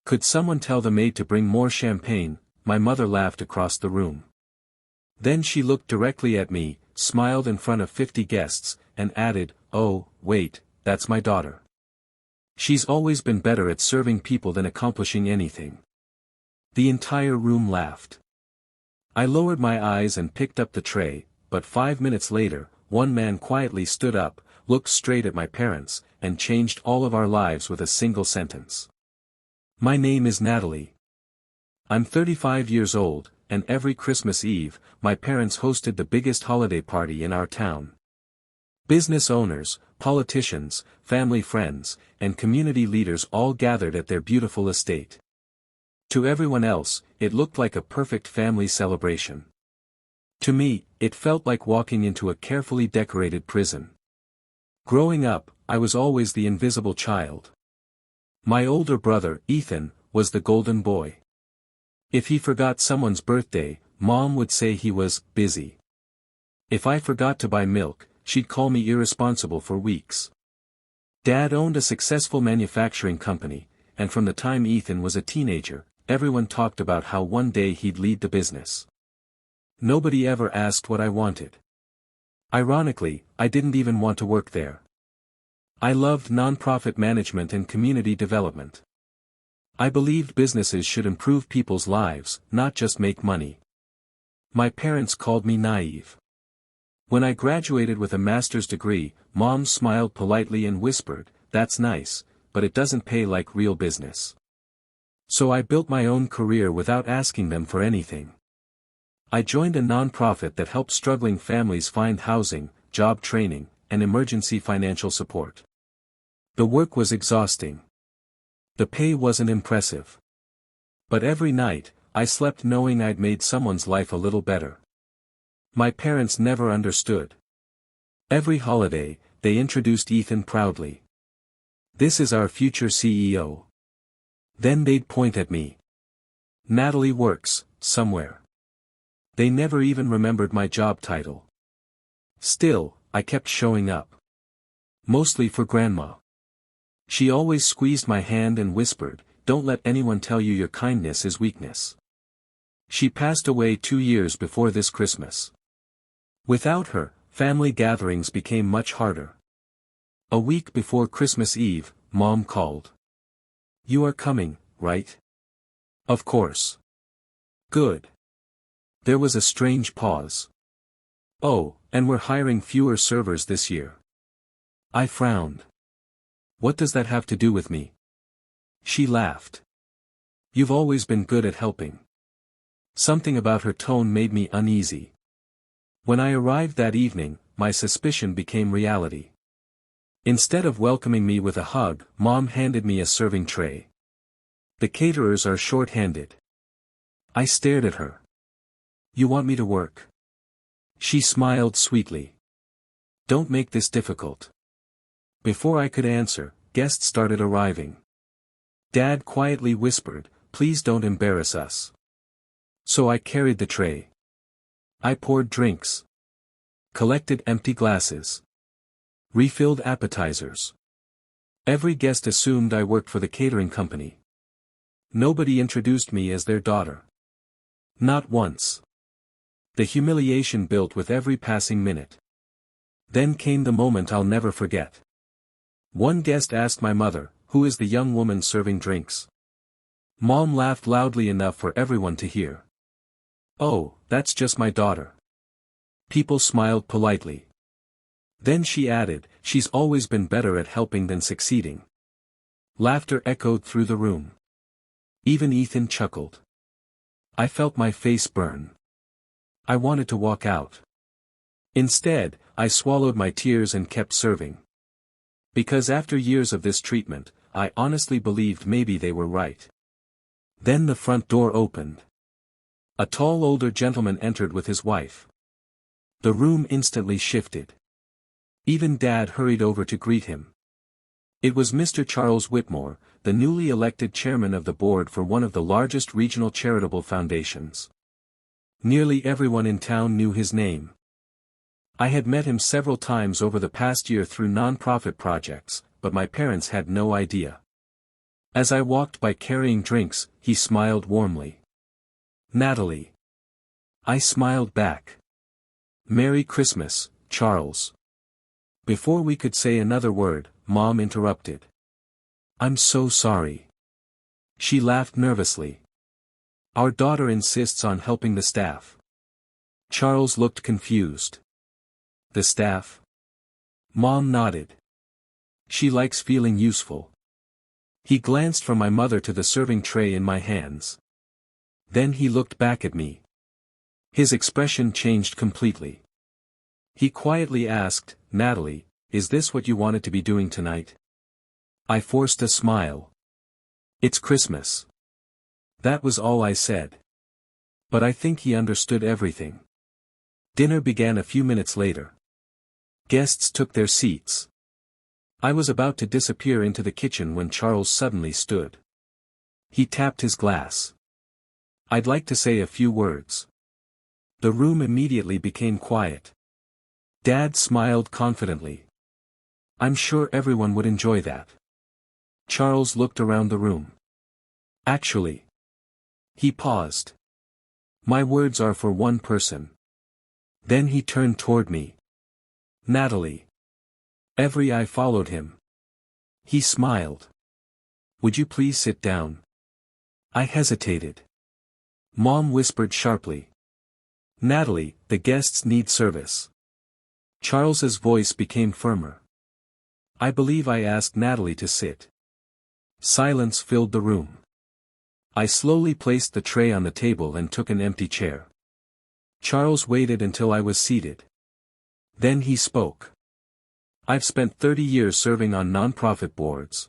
Could someone tell the maid to bring more champagne? My mother laughed across the room. Then she looked directly at me, smiled in front of 50 guests, and added, "Oh, wait, that's my daughter. She's always been better at serving people than accomplishing anything." The entire room laughed. I lowered my eyes and picked up the tray, but 5 minutes later, one man quietly stood up, looked straight at my parents, and changed all of our lives with a single sentence. "My name is Natalie. I'm 35 years old, and every Christmas Eve, my parents hosted the biggest holiday party in our town. Business owners, politicians, family friends, and community leaders all gathered at their beautiful estate. To everyone else, it looked like a perfect family celebration. To me, it felt like walking into a carefully decorated prison. Growing up, I was always the invisible child. My older brother, Ethan, was the golden boy. If he forgot someone's birthday, Mom would say he was busy. If I forgot to buy milk, she'd call me irresponsible for weeks. Dad owned a successful manufacturing company, and from the time Ethan was a teenager, everyone talked about how one day he'd lead the business. Nobody ever asked what I wanted. Ironically, I didn't even want to work there. I loved nonprofit management and community development. I believed businesses should improve people's lives, not just make money. My parents called me naive. When I graduated with a master's degree, Mom smiled politely and whispered, "That's nice, but it doesn't pay like real business." So I built my own career without asking them for anything. I joined a nonprofit that helped struggling families find housing, job training, and emergency financial support. The work was exhausting. The pay wasn't impressive. But every night, I slept knowing I'd made someone's life a little better. My parents never understood. Every holiday, they introduced Ethan proudly. "This is our future CEO." Then they'd point at me. "Natalie works, somewhere." They never even remembered my job title. Still, I kept showing up. Mostly for Grandma. She always squeezed my hand and whispered, "Don't let anyone tell you your kindness is weakness." She passed away 2 years before this Christmas. Without her, family gatherings became much harder. A week before Christmas Eve, Mom called. "You are coming, right?" "Of course." "Good." There was a strange pause. "Oh, and we're hiring fewer servers this year." I frowned. "What does that have to do with me?" She laughed. "You've always been good at helping." Something about her tone made me uneasy. When I arrived that evening, my suspicion became reality. Instead of welcoming me with a hug, Mom handed me a serving tray. "The caterers are short-handed." I stared at her. "You want me to work?" She smiled sweetly. "Don't make this difficult." Before I could answer, guests started arriving. Dad quietly whispered, "Please don't embarrass us." So I carried the tray. I poured drinks. Collected empty glasses. Refilled appetizers. Every guest assumed I worked for the catering company. Nobody introduced me as their daughter. Not once. The humiliation built with every passing minute. Then came the moment I'll never forget. One guest asked my mother, "Who is the young woman serving drinks?" Mom laughed loudly enough for everyone to hear. "Oh, that's just my daughter." People smiled politely. Then she added, "She's always been better at helping than succeeding." Laughter echoed through the room. Even Ethan chuckled. I felt my face burn. I wanted to walk out. Instead, I swallowed my tears and kept serving. Because after years of this treatment, I honestly believed maybe they were right. Then the front door opened. A tall older gentleman entered with his wife. The room instantly shifted. Even Dad hurried over to greet him. It was Mr. Charles Whitmore, the newly elected chairman of the board for one of the largest regional charitable foundations. Nearly everyone in town knew his name. I had met him several times over the past year through non-profit projects, but my parents had no idea. As I walked by carrying drinks, he smiled warmly. "Natalie." I smiled back. "Merry Christmas, Charles." Before we could say another word, Mom interrupted. "I'm so sorry." She laughed nervously. "Our daughter insists on helping the staff." Charles looked confused. "The staff?" Mom nodded. "She likes feeling useful." He glanced from my mother to the serving tray in my hands. Then he looked back at me. His expression changed completely. He quietly asked, "Natalie, is this what you wanted to be doing tonight?" I forced a smile. "It's Christmas." That was all I said. But I think he understood everything. Dinner began a few minutes later. Guests took their seats. I was about to disappear into the kitchen when Charles suddenly stood. He tapped his glass. "I'd like to say a few words." The room immediately became quiet. Dad smiled confidently. "I'm sure everyone would enjoy that." Charles looked around the room. "Actually." He paused. "My words are for one person." Then he turned toward me. "Natalie." Every eye followed him. He smiled. "Would you please sit down?" I hesitated. Mom whispered sharply. "Natalie, the guests need service." Charles's voice became firmer. I believe I asked Natalie to sit. Silence filled the room. I slowly placed the tray on the table and took an empty chair. Charles waited until I was seated. Then he spoke. "I've spent 30 years serving on nonprofit boards.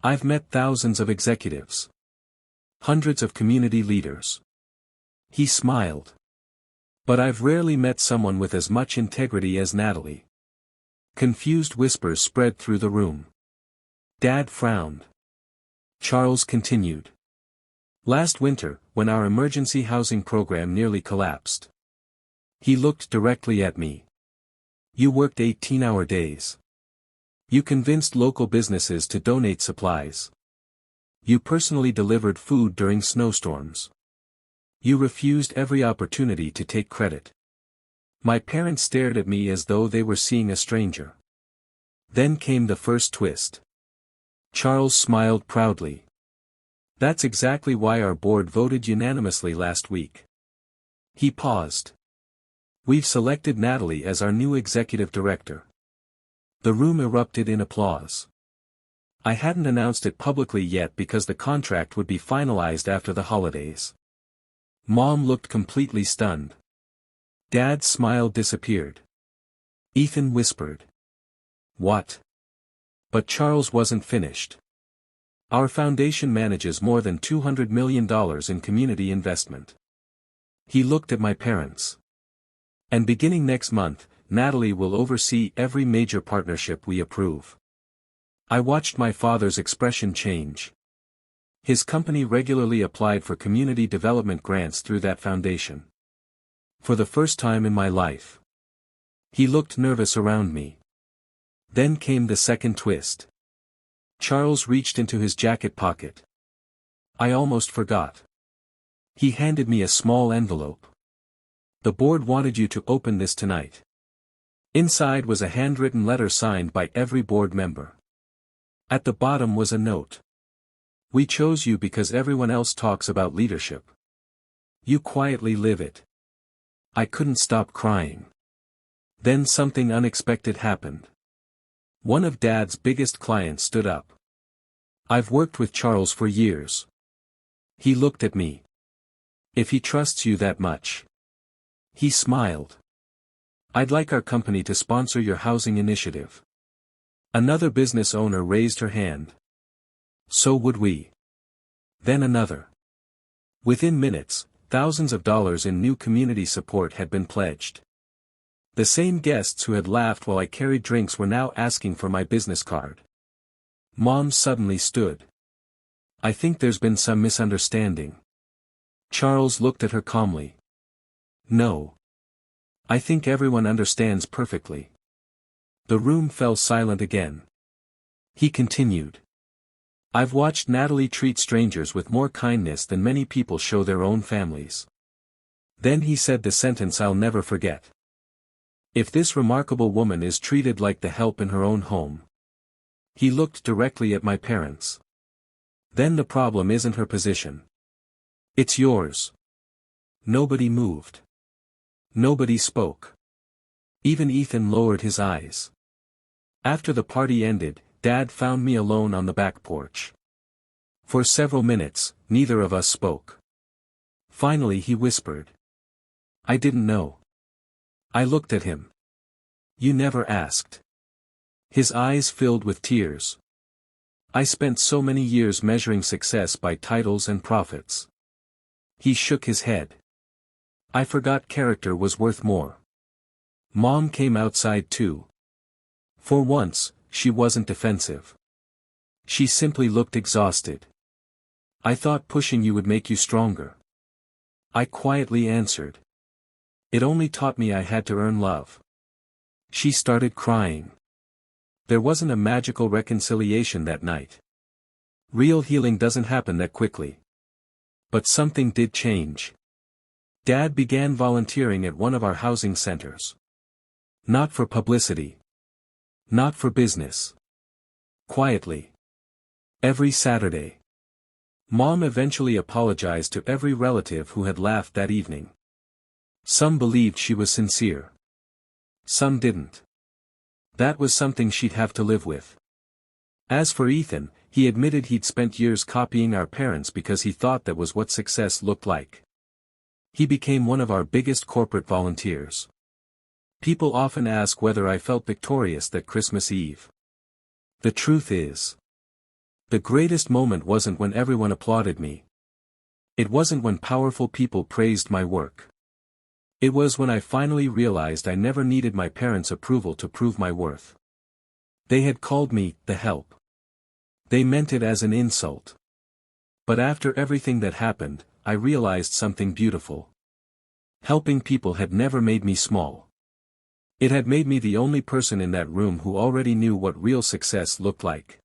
I've met thousands of executives. Hundreds of community leaders." He smiled. "But I've rarely met someone with as much integrity as Natalie." Confused whispers spread through the room. Dad frowned. Charles continued. "Last winter, when our emergency housing program nearly collapsed." He looked directly at me. "You worked 18-hour days. You convinced local businesses to donate supplies. You personally delivered food during snowstorms. You refused every opportunity to take credit." My parents stared at me as though they were seeing a stranger. Then came the first twist. Charles smiled proudly. "That's exactly why our board voted unanimously last week." He paused. "We've selected Natalie as our new executive director." The room erupted in applause. I hadn't announced it publicly yet because the contract would be finalized after the holidays. Mom looked completely stunned. Dad's smile disappeared. Ethan whispered. "What?" But Charles wasn't finished. "Our foundation manages more than $200 million in community investment." He looked at my parents. "And beginning next month, Natalie will oversee every major partnership we approve." I watched my father's expression change. His company regularly applied for community development grants through that foundation. For the first time in my life. He looked nervous around me. Then came the second twist. Charles reached into his jacket pocket. I almost forgot. He handed me a small envelope. "The board wanted you to open this tonight." Inside was a handwritten letter signed by every board member. At the bottom was a note. "We chose you because everyone else talks about leadership. You quietly live it." I couldn't stop crying. Then something unexpected happened. One of Dad's biggest clients stood up. "I've worked with Charles for years." He looked at me. "If he trusts you that much." He smiled. "I'd like our company to sponsor your housing initiative." Another business owner raised her hand. "So would we." Then another. Within minutes, thousands of dollars in new community support had been pledged. The same guests who had laughed while I carried drinks were now asking for my business card. Mom suddenly stood. "I think there's been some misunderstanding." Charles looked at her calmly. "No. I think everyone understands perfectly." The room fell silent again. He continued. I've watched Natalie treat strangers with more kindness than many people show their own families. Then he said the sentence I'll never forget. If this remarkable woman is treated like the help in her own home. He looked directly at my parents. Then the problem isn't her position. It's yours. Nobody moved. Nobody spoke. Even Ethan lowered his eyes. After the party ended, Dad found me alone on the back porch. For several minutes, neither of us spoke. Finally he whispered. I didn't know. I looked at him. You never asked. His eyes filled with tears. I spent so many years measuring success by titles and profits. He shook his head. I forgot character was worth more. Mom came outside too. For once, she wasn't defensive. She simply looked exhausted. I thought pushing you would make you stronger. I quietly answered. It only taught me I had to earn love. She started crying. There wasn't a magical reconciliation that night. Real healing doesn't happen that quickly. But something did change. Dad began volunteering at one of our housing centers. Not for publicity. Not for business. Quietly. Every Saturday. Mom eventually apologized to every relative who had laughed that evening. Some believed she was sincere. Some didn't. That was something she'd have to live with. As for Ethan, he admitted he'd spent years copying our parents because he thought that was what success looked like. He became one of our biggest corporate volunteers. People often ask whether I felt victorious that Christmas Eve. The truth is, the greatest moment wasn't when everyone applauded me. It wasn't when powerful people praised my work. It was when I finally realized I never needed my parents' approval to prove my worth. They had called me the help. They meant it as an insult. But after everything that happened, I realized something beautiful. Helping people had never made me small. It had made me the only person in that room who already knew what real success looked like.